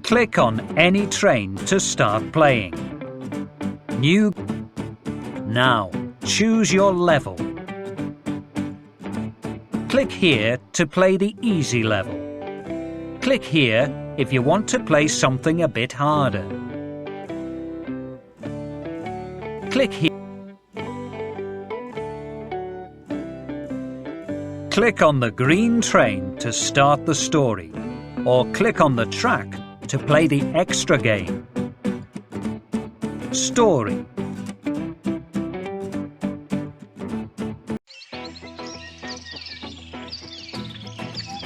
Click on any train to start playing. New. Now, choose your level. Click here to play the easy level. Click here if you want to play something a bit harder. Click here. Click on the green train to start the story, or click on the track to play the extra game. Story.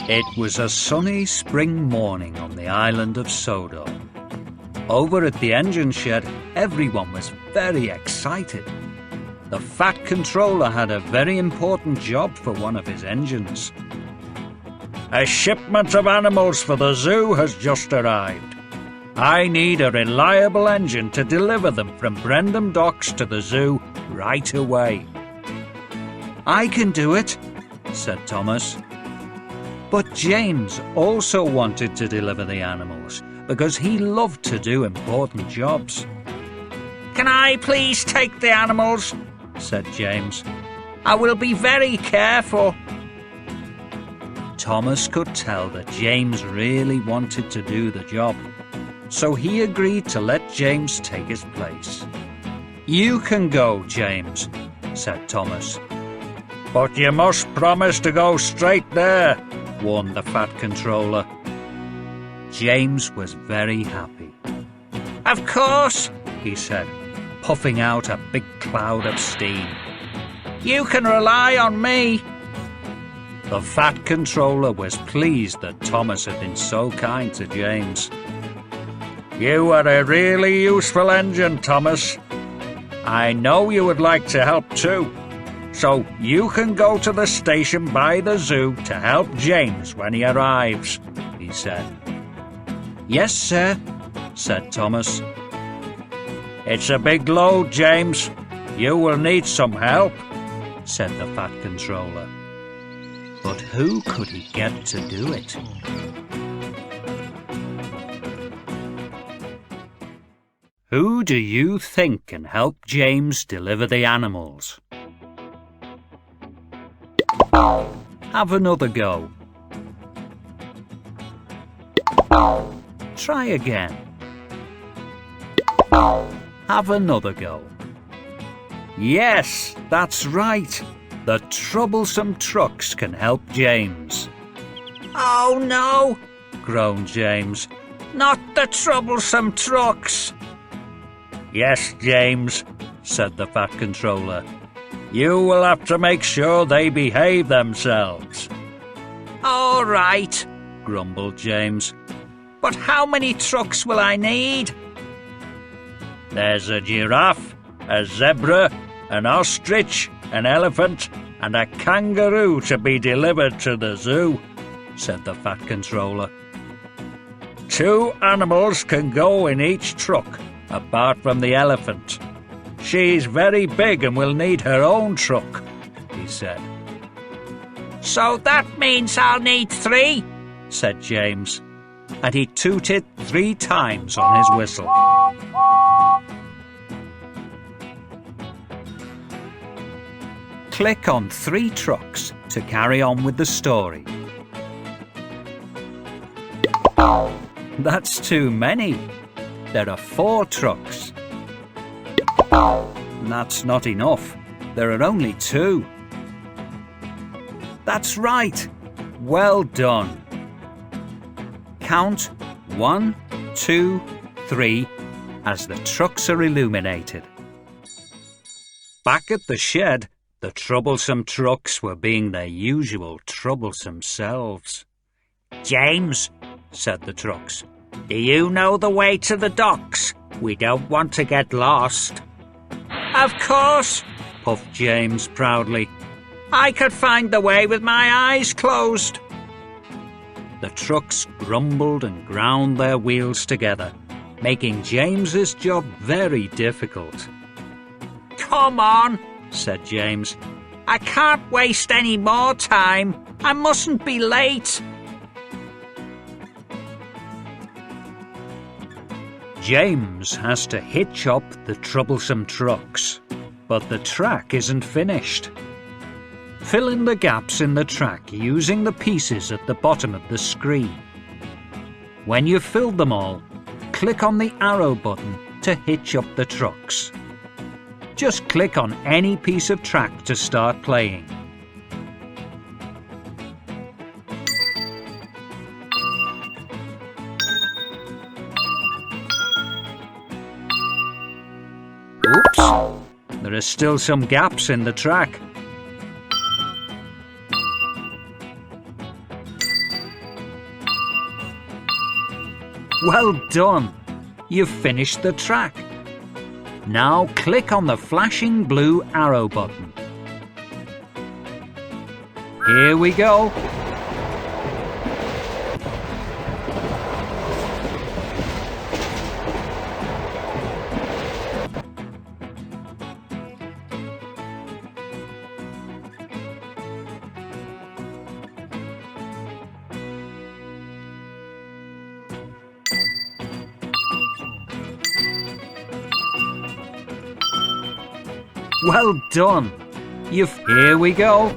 It was a sunny spring morning on the island of Sodor. Over at the engine shed, everyone was very excited. The Fat Controller had a very important job for one of his engines. A shipment of animals for the zoo has just arrived. I need a reliable engine to deliver them from Brendam Docks to the zoo right away. I can do it, said Thomas. But James also wanted to deliver the animals because he loved to do important jobs. Can I please take the animals? Said James. I will be very careful. Thomas could tell that James really wanted to do the job, so he agreed to let James take his place. You can go, James, said Thomas. But you must promise to go straight there, warned the Fat Controller. James was very happy. Of course, he said, puffing out a big cloud of steam. You can rely on me. The Fat Controller was pleased that Thomas had been so kind to James. You are a really useful engine, Thomas. I know you would like to help too, so you can go to the station by the zoo to help James when he arrives, he said. Yes, sir, said Thomas. It's a big load, James. You will need some help, said the Fat Controller. But who could he get to do it? Who do you think can help James deliver the animals? Have another go. Try again. Have another go. Yes, that's right. The troublesome trucks can help James. Oh no, groaned James. Not the troublesome trucks. Yes, James, said the Fat Controller. You will have to make sure they behave themselves. All right, grumbled James. But how many trucks will I need? There's a giraffe, a zebra, an ostrich, an elephant, and a kangaroo to be delivered to the zoo, said the Fat Controller. 2 animals can go in each truck, apart from the elephant. She's very big and will need her own truck, he said. So that means I'll need 3, said James, and he tooted 3 times on his whistle. Click on 3 trucks to carry on with the story. That's too many. There are 4 trucks. That's not enough. There are only 2. That's right. Well done. Count 1, 2, 3 as the trucks are illuminated. Back at the shed, the troublesome trucks were being their usual troublesome selves. James, said the trucks, do you know the way to the docks? We don't want to get lost. Of course, puffed James proudly. I could find the way with my eyes closed. The trucks grumbled and ground their wheels together, making James's job very difficult. Come on, said James. I can't waste any more time. I mustn't be late. James has to hitch up the troublesome trucks, but the track isn't finished. Fill in the gaps in the track using the pieces at the bottom of the screen. When you've filled them all, click on the arrow button to hitch up the trucks. Just click on any piece of track to start playing. Oops! There are still some gaps in the track. Well done! You've finished the track. Now click on the flashing blue arrow button. Here we go! Well done! Here we go!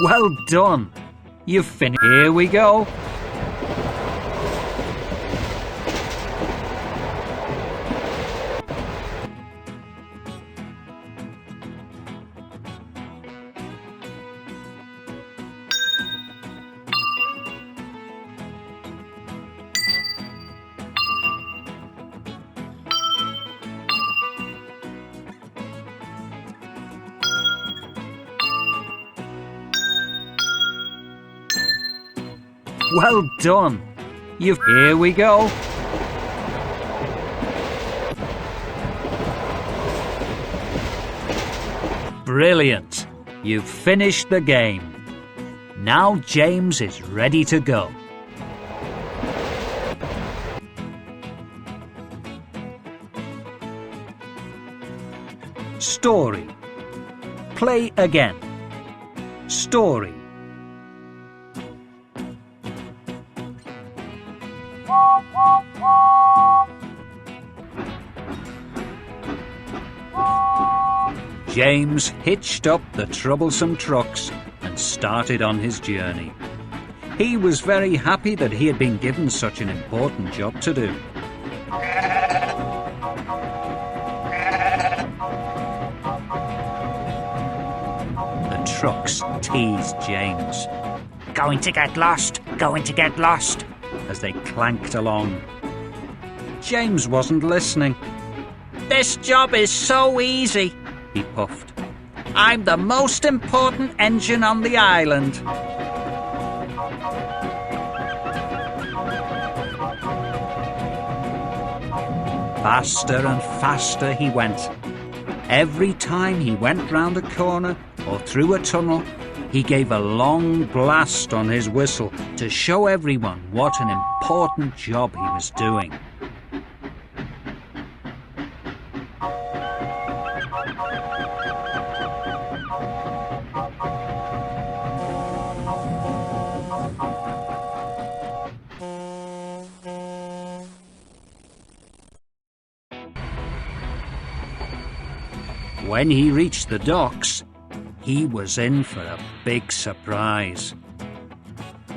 Well done! You've finished. Here we go! Well done! Here we go! Brilliant! You've finished the game. Now James is ready to go. Story. Play again. Story. James hitched up the troublesome trucks and started on his journey. He was very happy that he had been given such an important job to do. The trucks teased James. "Going to get lost, going to get lost," as they clanked along. James wasn't listening. "This job is so easy," he puffed. "I'm the most important engine on the island." Faster and faster he went. Every time he went round a corner or through a tunnel, he gave a long blast on his whistle to show everyone what an important job he was doing. When he reached the docks, he was in for a big surprise.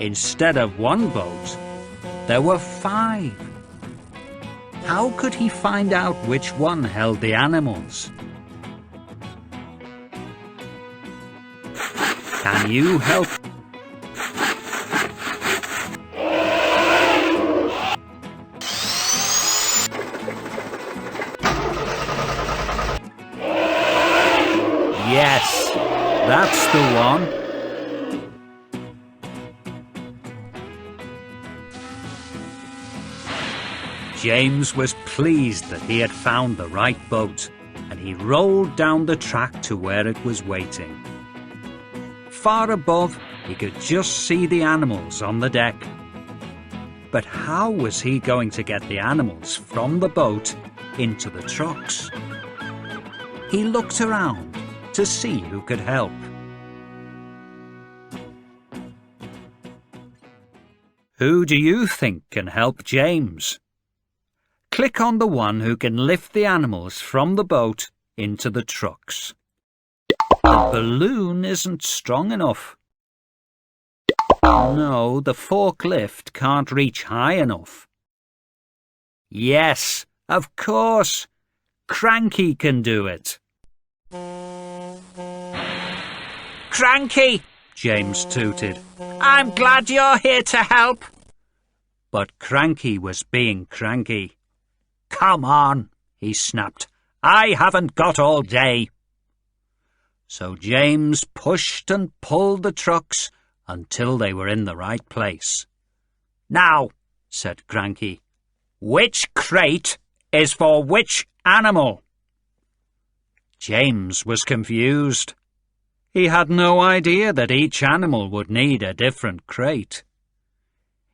Instead of one boat, there were 5. How could he find out which one held the animals? Can you help? Yes, that's the one. James was pleased that he had found the right boat, and he rolled down the track to where it was waiting. Far above, He could just see the animals on the deck. But how was he going to get the animals from the boat into the trucks? He looked around to see who could help. Who do you think can help James? Click on the one who can lift the animals from the boat into the trucks. The balloon isn't strong enough. No, the forklift can't reach high enough. Yes, of course, Cranky can do it. Cranky, James tooted. I'm glad you're here to help. But Cranky was being cranky. Come on, he snapped. I haven't got all day. So James pushed and pulled the trucks until they were in the right place. Now, said Cranky, which crate is for which animal? James was confused. He had no idea that each animal would need a different crate.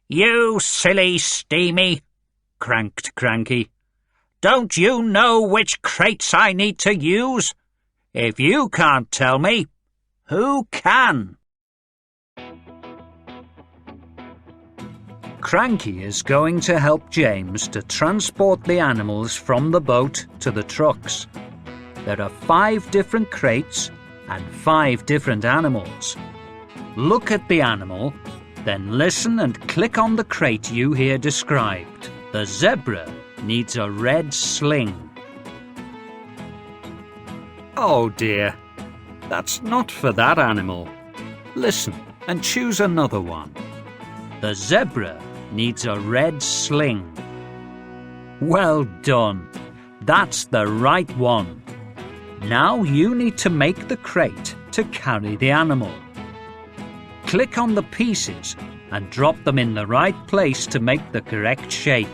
You silly Steamy, cranked Cranky. Don't you know which crates I need to use? If you can't tell me, who can? Cranky is going to help James to transport the animals from the boat to the trucks. There are 5 different crates and 5 different animals. Look at the animal, then listen and click on the crate you hear described. The zebra needs a red sling. Oh dear, that's not for that animal. Listen and choose another one. The zebra needs a red sling. Well done, that's the right one. Now you need to make the crate to carry the animal. Click on the pieces and drop them in the right place to make the correct shape.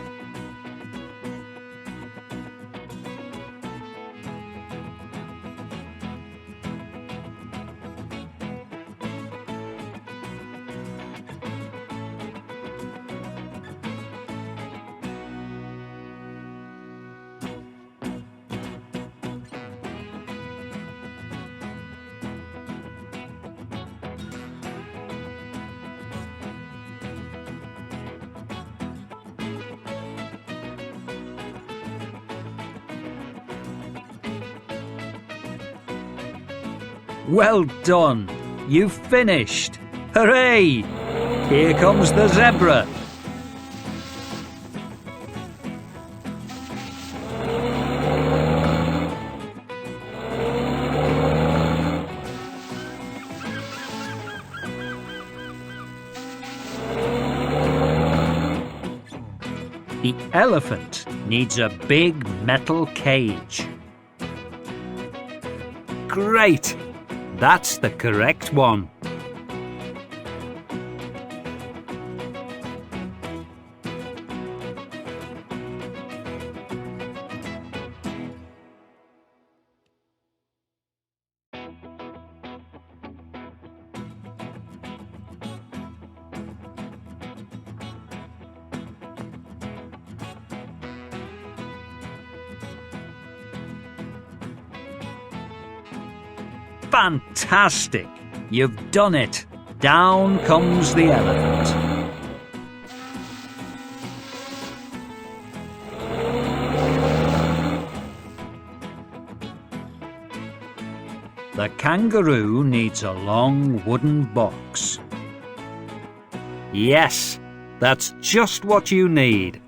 Well done! You've finished! Hooray! Here comes the zebra! The elephant needs a big metal cage. Great! That's the correct one. Fantastic! You've done it! Down comes the elephant. The kangaroo needs a long wooden box. Yes, that's just what you need.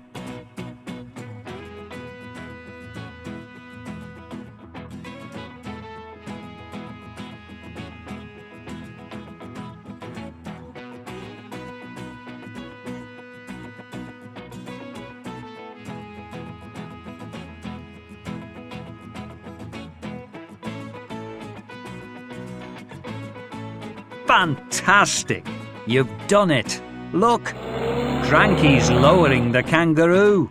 Fantastic! You've done it! Look! Cranky's lowering the kangaroo.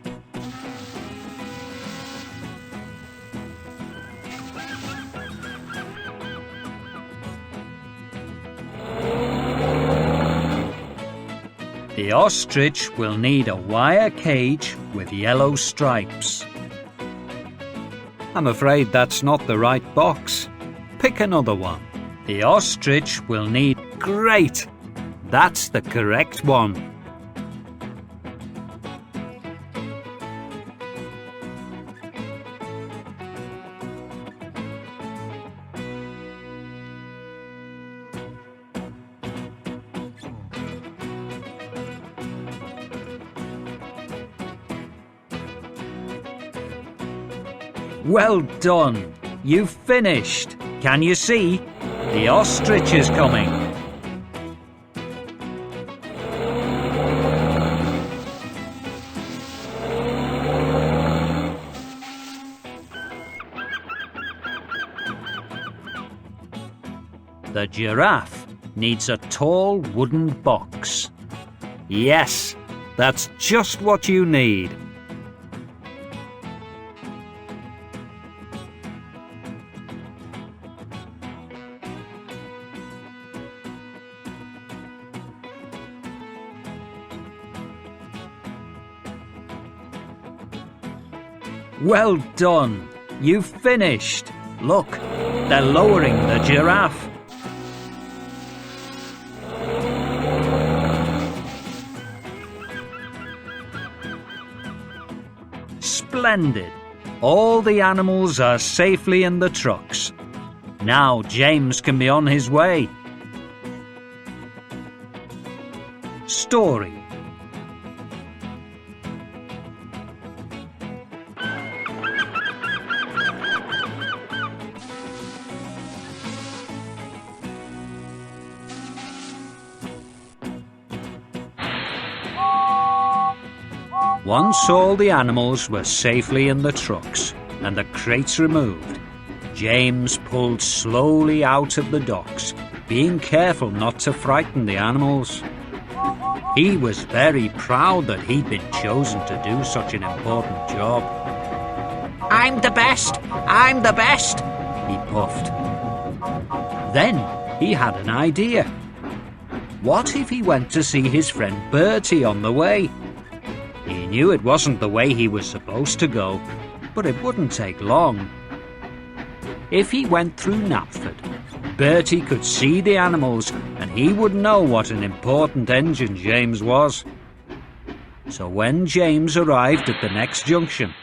The ostrich will need a wire cage with yellow stripes. I'm afraid that's not the right box. Pick another one. The ostrich will need... Great! That's the correct one. Well done! You've finished! Can you see? The ostrich is coming! The giraffe needs a tall wooden box. Yes, that's just what you need. Well done! You've finished! Look, they're lowering the giraffe. Splendid! All the animals are safely in the trucks. Now James can be on his way. Story. Once all the animals were safely in the trucks and the crates removed, James pulled slowly out of the docks, being careful not to frighten the animals. He was very proud that he'd been chosen to do such an important job. "I'm the best! I'm the best!" he puffed. Then he had an idea. What if he went to see his friend Bertie on the way? He knew it wasn't the way he was supposed to go, but it wouldn't take long. If he went through Knapford, Bertie could see the animals and he would know what an important engine James was. So when James arrived at the next junction,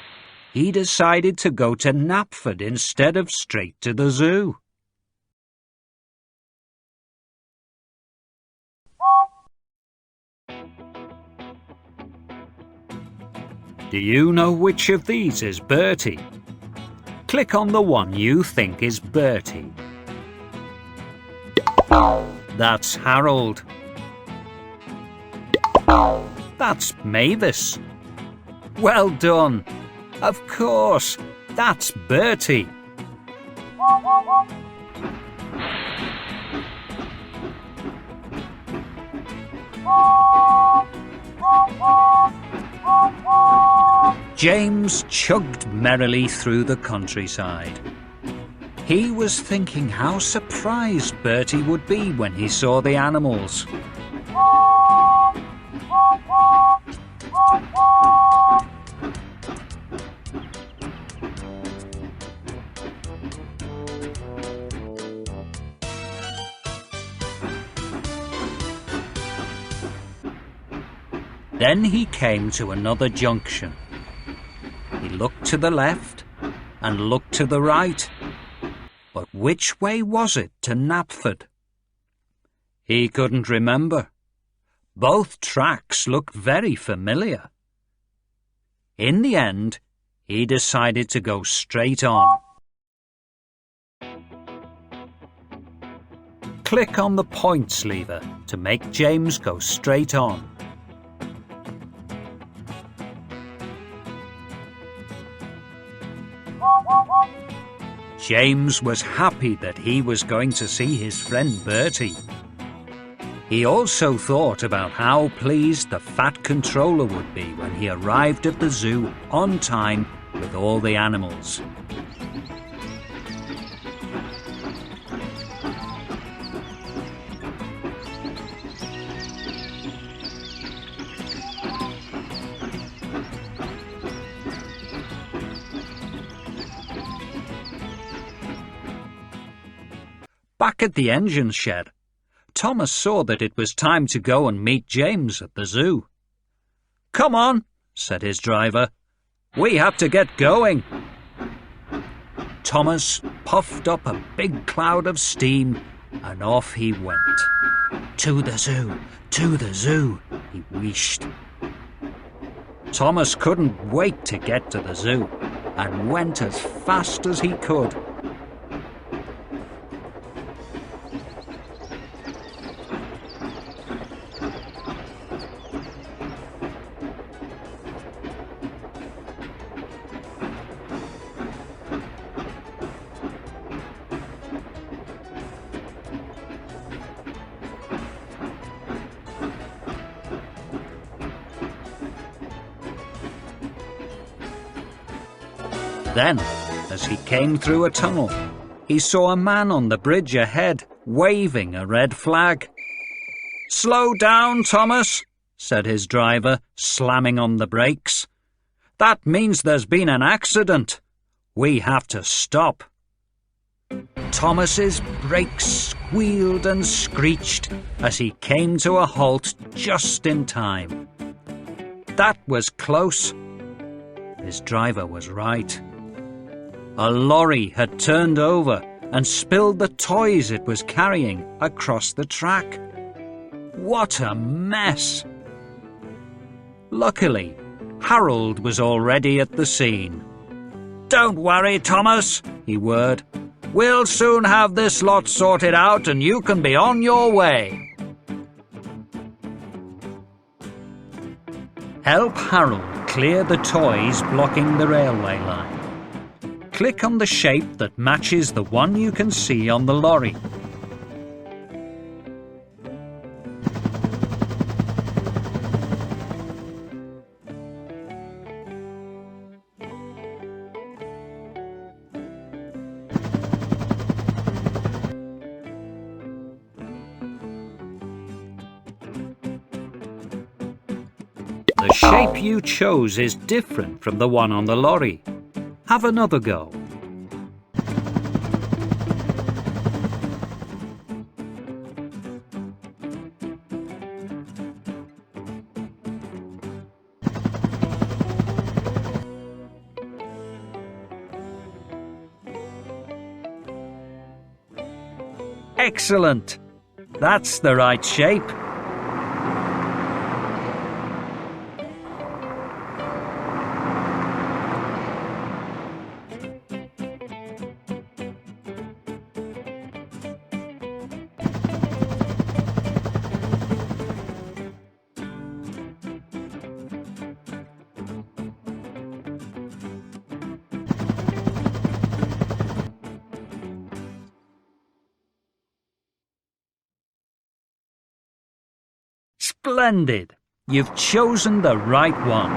he decided to go to Knapford instead of straight to the zoo. Do you know which of these is Bertie? Click on the one you think is Bertie. That's Harold. That's Mavis. Well done. Of course, that's Bertie. James chugged merrily through the countryside. He was thinking how surprised Bertie would be when he saw the animals. Then he came to another junction. He looked to the left and looked to the right. But which way was it to Knapford? He couldn't remember. Both tracks looked very familiar. In the end, he decided to go straight on. Click on the points lever to make James go straight on. James was happy that he was going to see his friend Bertie. He also thought about how pleased the fat controller would be when he arrived at the zoo on time with all the animals. Back at the engine shed, Thomas saw that it was time to go and meet James at the zoo. "Come on," said his driver. "We have to get going." Thomas puffed up a big cloud of steam and off he went. To the zoo, he wheeshed. Thomas couldn't wait to get to the zoo and went as fast as he could. Then, as he came through a tunnel, he saw a man on the bridge ahead, waving a red flag. "Slow down, Thomas," said his driver, slamming on the brakes. "That means there's been an accident. We have to stop." Thomas's brakes squealed and screeched as he came to a halt just in time. That was close. His driver was right. A lorry had turned over and spilled the toys it was carrying across the track. What a mess! Luckily, Harold was already at the scene. "Don't worry, Thomas," he whirred. "We'll soon have this lot sorted out and you can be on your way." Help Harold clear the toys blocking the railway line. Click on the shape that matches the one you can see on the lorry. The shape you chose is different from the one on the lorry. Have another go. Excellent! That's the right shape. Splendid! You've chosen the right one.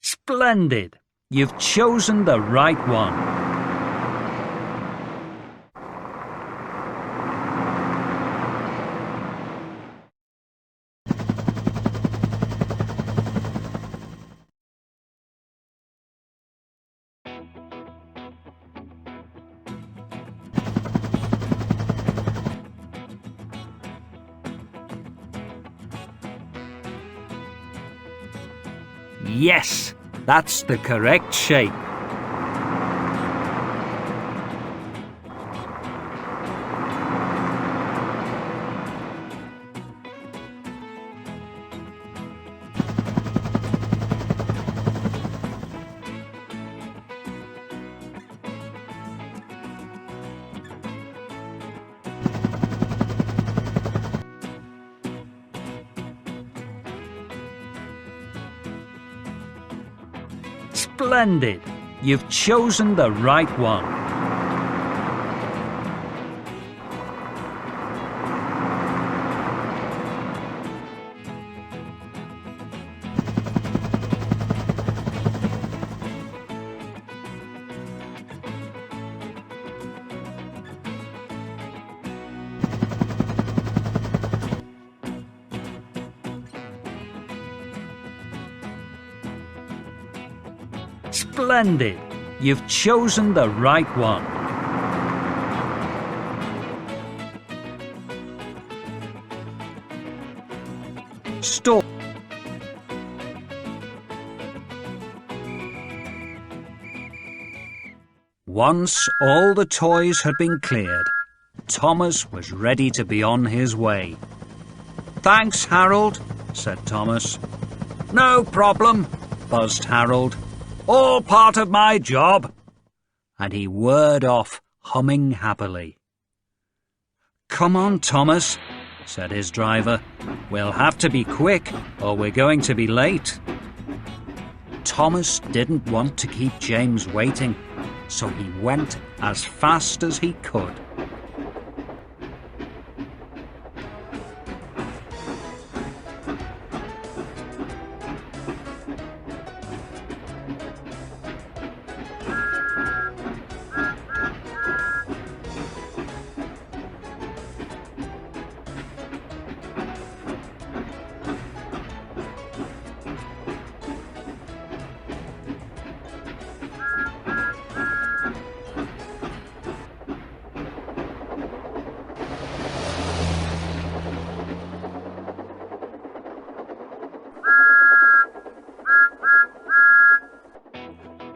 Splendid! You've chosen the right one. Yes! That's the correct shape. Splendid! You've chosen the right one. Splendid! You've chosen the right one. Once all the toys had been cleared, Thomas was ready to be on his way. "Thanks, Harold," said Thomas. "No problem," buzzed Harold. "All part of my job." And he whirred off, humming happily. "Come on, Thomas," said his driver. "We'll have to be quick, or we're going to be late." Thomas didn't want to keep James waiting, so he went as fast as he could.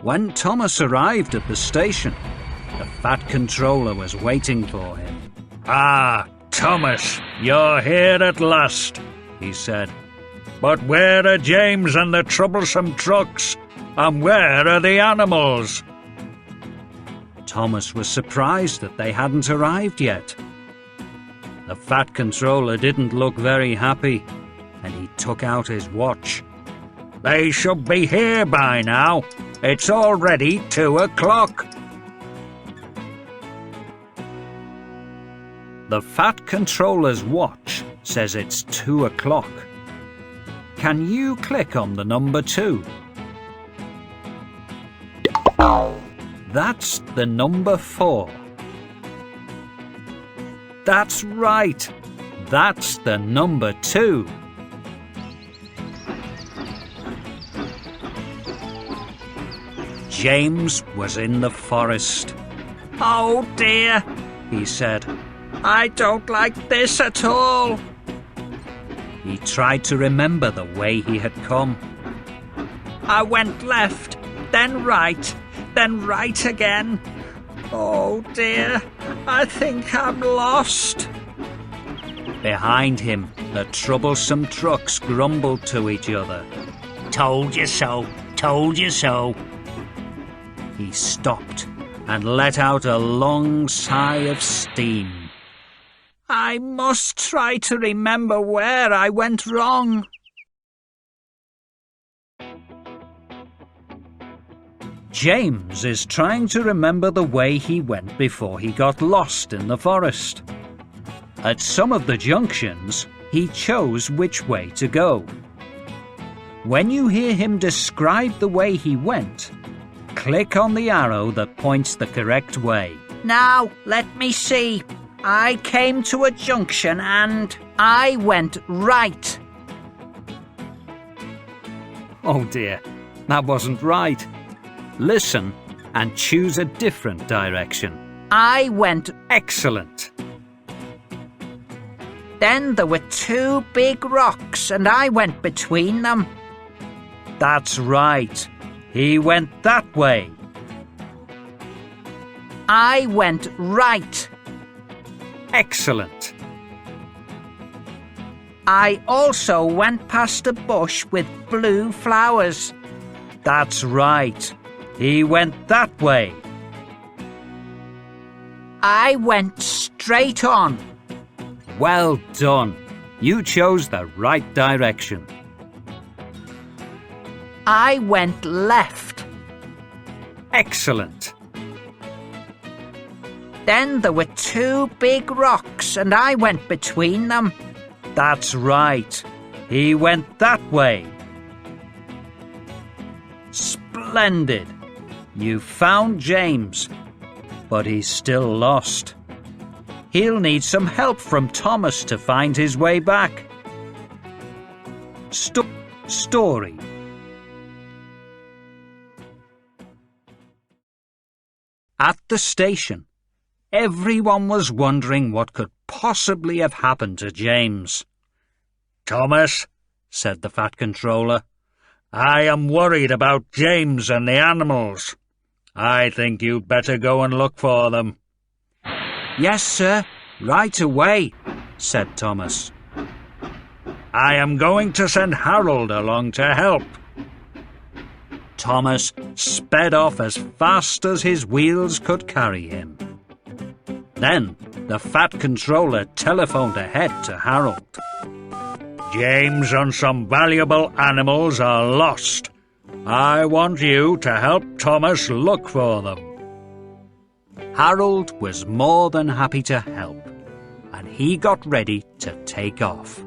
When Thomas arrived at the station, the Fat Controller was waiting for him. "Ah, Thomas, you're here at last," he said. "But where are James and the troublesome trucks? And where are the animals?" Thomas was surprised that they hadn't arrived yet. The Fat Controller didn't look very happy, and he took out his watch. "They should be here by now. It's already 2 o'clock. The Fat Controller's watch says it's 2 o'clock. Can you click on the number 2? That's the number 4. That's right. That's the number 2. James was in the forest. "Oh dear," he said. "I don't like this at all." He tried to remember the way he had come. "I went left, then right again. Oh dear, I think I'm lost." Behind him, the troublesome trucks grumbled to each other. "Told you so, told you so." He stopped and let out a long sigh of steam. "I must try to remember where I went wrong." James is trying to remember the way he went before he got lost in the forest. At some of the junctions, he chose which way to go. When you hear him describe the way he went, click on the arrow that points the correct way. "Now, let me see. I came to a junction and I went right." Oh dear, that wasn't right. Listen and choose a different direction. "I went..." Excellent. "Then there were 2 big rocks and I went between them." That's right. He went that way. "I went right." Excellent. "I also went past a bush with blue flowers." That's right. He went that way. "I went straight on." Well done. You chose the right direction. "I went left." Excellent. "Then there were 2 big rocks and I went between them." That's right. He went that way. Splendid. You found James, but he's still lost. He'll need some help from Thomas to find his way back. Story. At the station, everyone was wondering what could possibly have happened to James. "Thomas," said the Fat Controller, "I am worried about James and the animals. I think you'd better go and look for them." "Yes, sir, right away," said Thomas. "I am going to send Harold along to help." Thomas sped off as fast as his wheels could carry him. Then the Fat Controller telephoned ahead to Harold. "James and some valuable animals are lost. I want you to help Thomas look for them." Harold was more than happy to help, and he got ready to take off.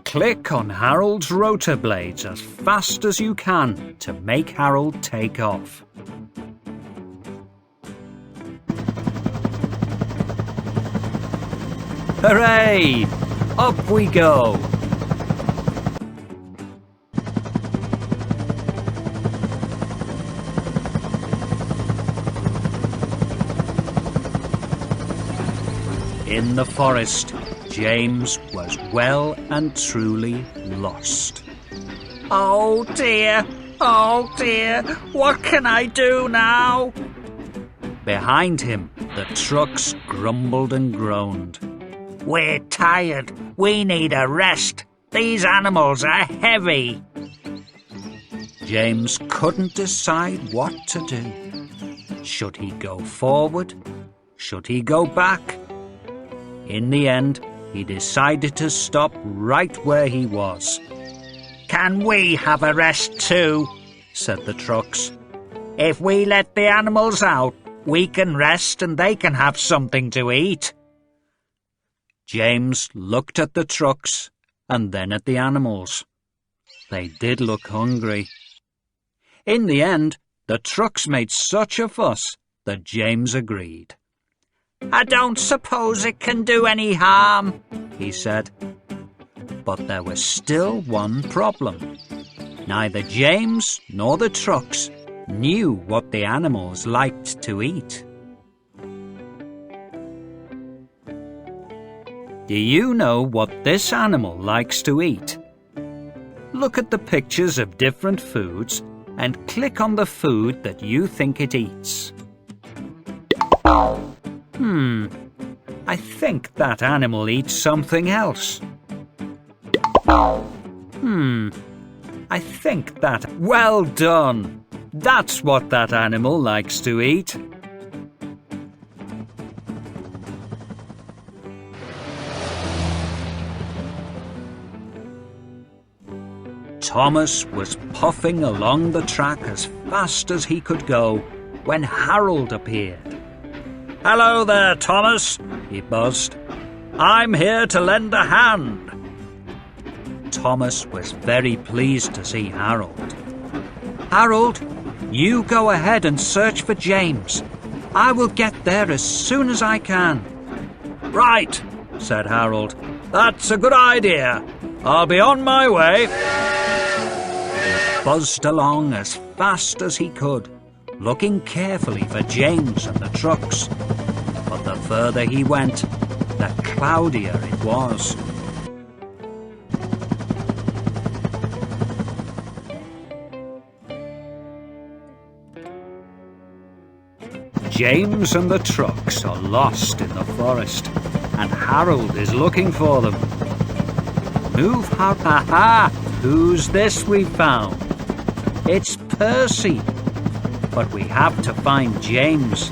Click on Harold's rotor blades as fast as you can to make Harold take off. Hooray! Up we go! In the forest, James was well and truly lost. Oh dear, what can I do now?" Behind him, the trucks grumbled and groaned. "We're tired. We need a rest. These animals are heavy." James couldn't decide what to do. Should he go forward? Should he go back? In the end, he decided to stop right where he was. "Can we have a rest too?" said the trucks. "If we let the animals out, we can rest and they can have something to eat." James looked at the trucks and then at the animals. They did look hungry. In the end, the trucks made such a fuss that James agreed. "I don't suppose it can do any harm," he said. But there was still one problem. Neither James nor the trucks knew what the animals liked to eat. Do you know what this animal likes to eat? Look at the pictures of different foods and click on the food that you think it eats. I think that animal eats something else. I think that... Well done! That's what that animal likes to eat. Thomas was puffing along the track as fast as he could go when Harold appeared. "Hello there, Thomas," he buzzed. "I'm here to lend a hand." Thomas was very pleased to see Harold. "Harold, you go ahead and search for James. I will get there as soon as I can." "Right," said Harold. "That's a good idea. I'll be on my way." He buzzed along as fast as he could, looking carefully for James and the trucks. But the further he went, the cloudier it was. James and the trucks are lost in the forest, and Harold is looking for them. Move, ha! Who's this we've found? It's Percy. But we have to find James.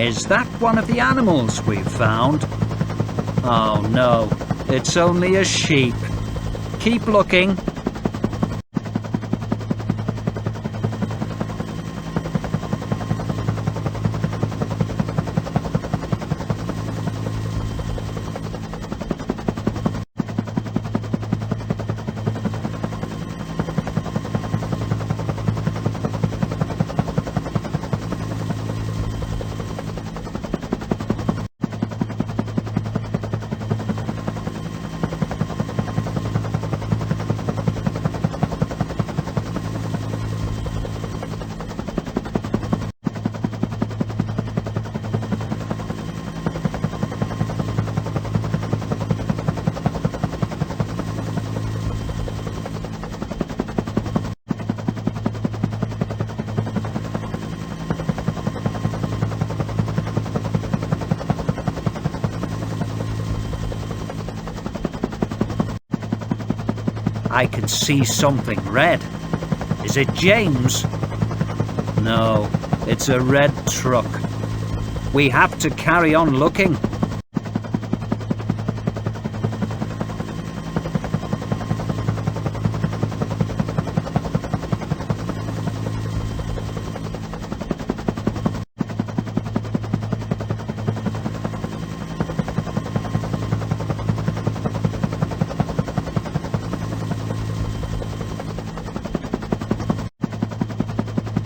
Is that one of the animals we've found? Oh no, it's only a sheep. Keep looking. I can see something red. Is it James? No, it's a red truck. We have to carry on looking.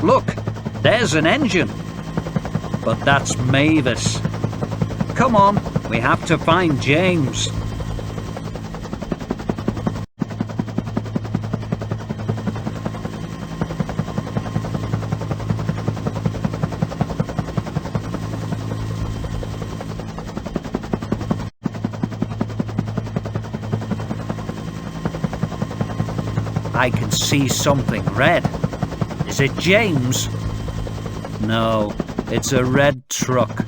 Look, there's an engine. But that's Mavis. Come on, we have to find James. I can see something red. Is it James? No, it's a red truck.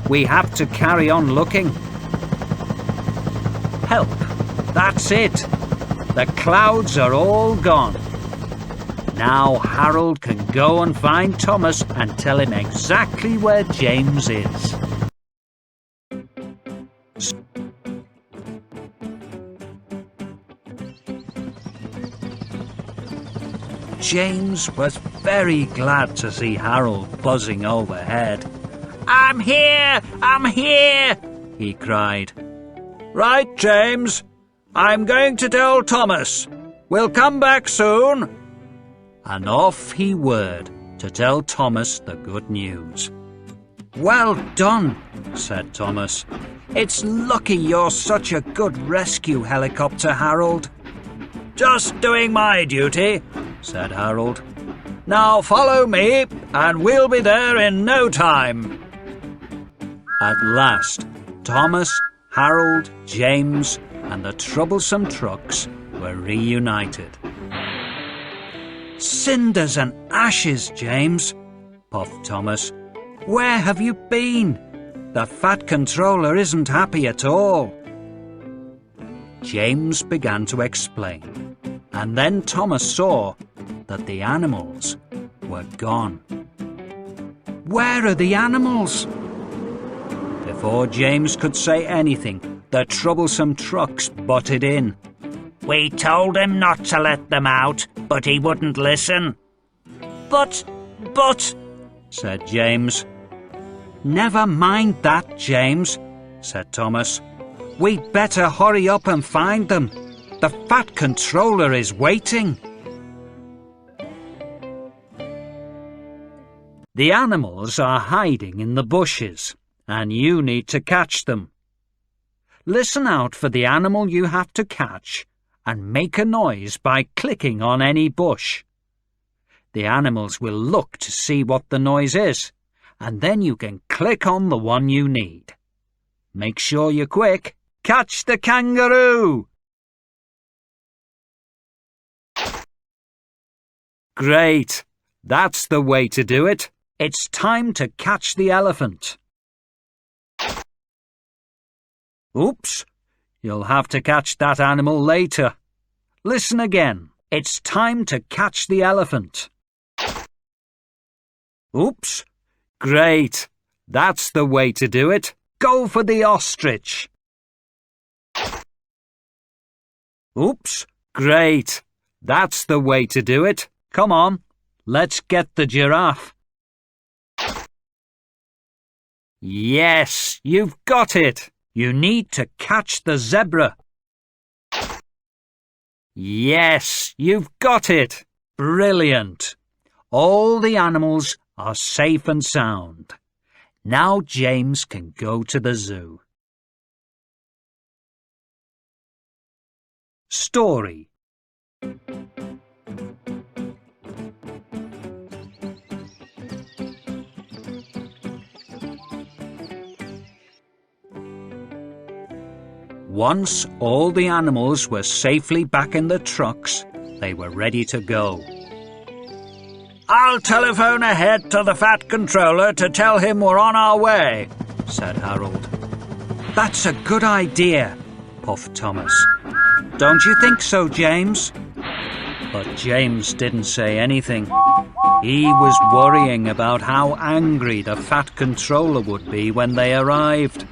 We have to carry on looking. Help! That's it! The clouds are all gone. Now Harold can go and find Thomas and tell him exactly where James is. James was very glad to see Harold buzzing overhead. "I'm here! I'm here!" he cried. "Right, James. I'm going to tell Thomas. We'll come back soon." And off he whirred to tell Thomas the good news. "Well done," said Thomas. "It's lucky you're such a good rescue helicopter, Harold." "Just doing my duty," said Harold. "Now follow me, and we'll be there in no time." At last, Thomas, Harold, James, and the troublesome trucks were reunited. "Cinders and ashes, James," puffed Thomas. "Where have you been? The Fat Controller isn't happy at all." James began to explain, and then Thomas saw that the animals were gone. "Where are the animals?" Before James could say anything, the troublesome trucks butted in. "We told him not to let them out, but he wouldn't listen." But, said James. "Never mind that, James," said Thomas. "We'd better hurry up and find them. The Fat Controller is waiting." The animals are hiding in the bushes, and you need to catch them. Listen out for the animal you have to catch and make a noise by clicking on any bush. The animals will look to see what the noise is, and then you can click on the one you need. Make sure you're quick. Catch the kangaroo! Great! That's the way to do it. It's time to catch the elephant. Oops! You'll have to catch that animal later. Listen again. It's time to catch the elephant. Oops! Great! That's the way to do it. Go for the ostrich. Oops! Great! That's the way to do it. Come on, let's get the giraffe. Yes, you've got it. You need to catch the zebra. Yes, you've got it. Brilliant. All the animals are safe and sound. Now James can go to the zoo. Story. Once all the animals were safely back in the trucks, they were ready to go. "I'll telephone ahead to the Fat Controller to tell him we're on our way," said Harold. "That's a good idea," puffed Thomas. Don't you think so, James? But James didn't say anything. He was worrying about how angry the Fat Controller would be when they arrived.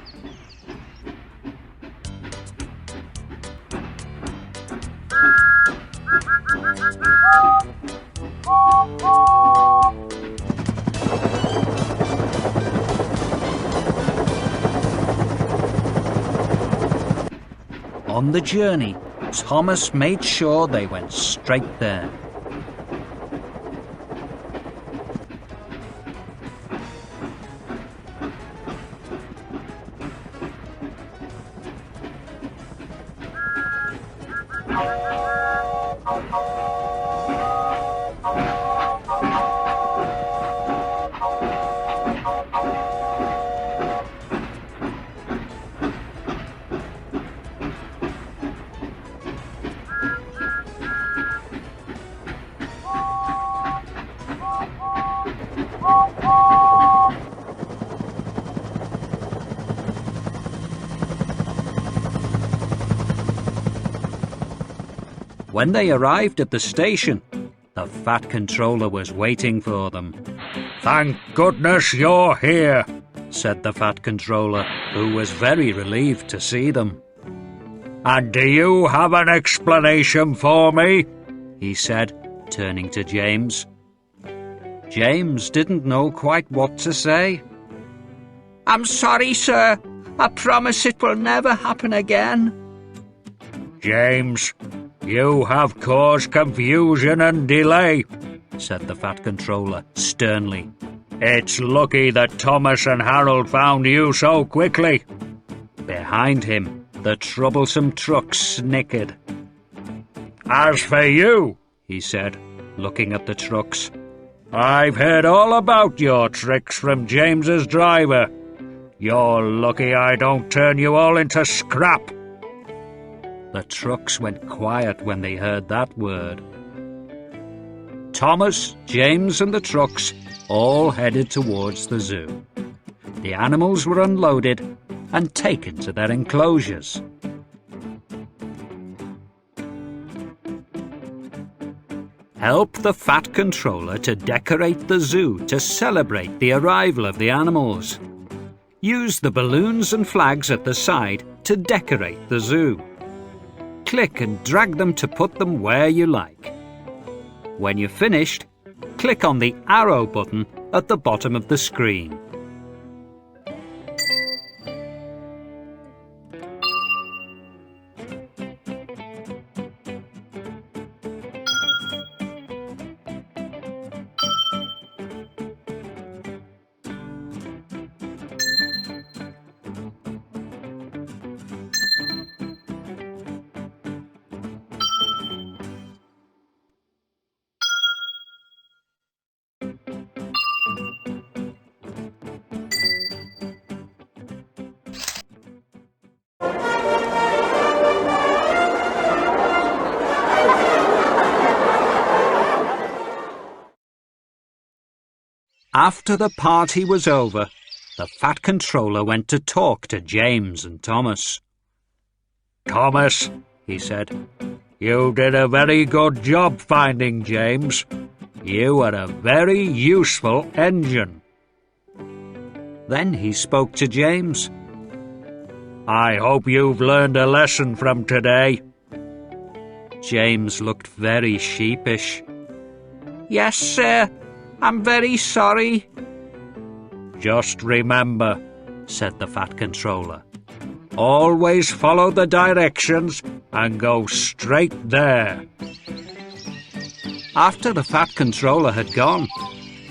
On the journey, Thomas made sure they went straight there. When they arrived at the station, the Fat Controller was waiting for them. "Thank goodness you're here," said the Fat Controller, who was very relieved to see them. "And do you have an explanation for me?" he said, turning to James. James didn't know quite what to say. "I'm sorry, sir. I promise it will never happen again." "James, you have caused confusion and delay," said the Fat Controller sternly. "It's lucky that Thomas and Harold found you so quickly." Behind him, the troublesome truck snickered. "As for you," he said, looking at the trucks, "I've heard all about your tricks from James's driver. You're lucky I don't turn you all into scrap." The trucks went quiet when they heard that word. Thomas, James and the trucks all headed towards the zoo. The animals were unloaded and taken to their enclosures. Help the Fat Controller to decorate the zoo to celebrate the arrival of the animals. Use the balloons and flags at the side to decorate the zoo. Click and drag them to put them where you like. When you're finished, click on the arrow button at the bottom of the screen. After the party was over, the Fat Controller went to talk to James and Thomas. "Thomas," he said, "you did a very good job finding James. You are a very useful engine." Then he spoke to James. "I hope you've learned a lesson from today." James looked very sheepish. "Yes, sir. I'm very sorry." "Just remember," said the Fat Controller, "always follow the directions and go straight there." After the Fat Controller had gone,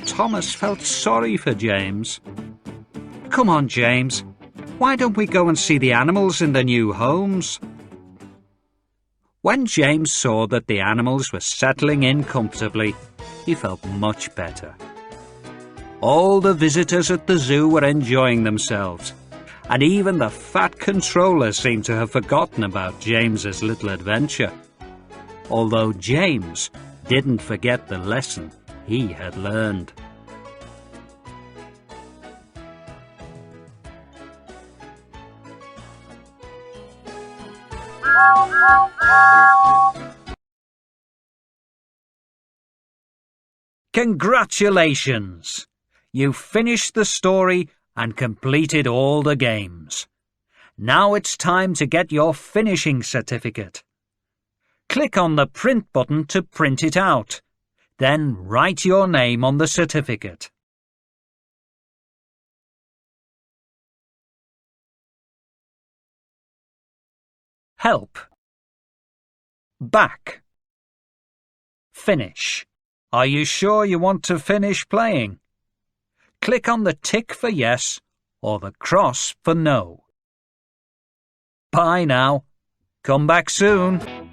Thomas felt sorry for James. "Come on, James. Why don't we go and see the animals in their new homes?" When James saw that the animals were settling in comfortably, he felt much better. All the visitors at the zoo were enjoying themselves, and even the Fat Controller seemed to have forgotten about James's little adventure, although James didn't forget the lesson he had learned. Congratulations! You've finished the story and completed all the games. Now it's time to get your finishing certificate. Click on the print button to print it out. Then write your name on the certificate. Help. Back. Finish. Are you sure you want to finish playing? Click on the tick for yes or the cross for no. Bye now. Come back soon.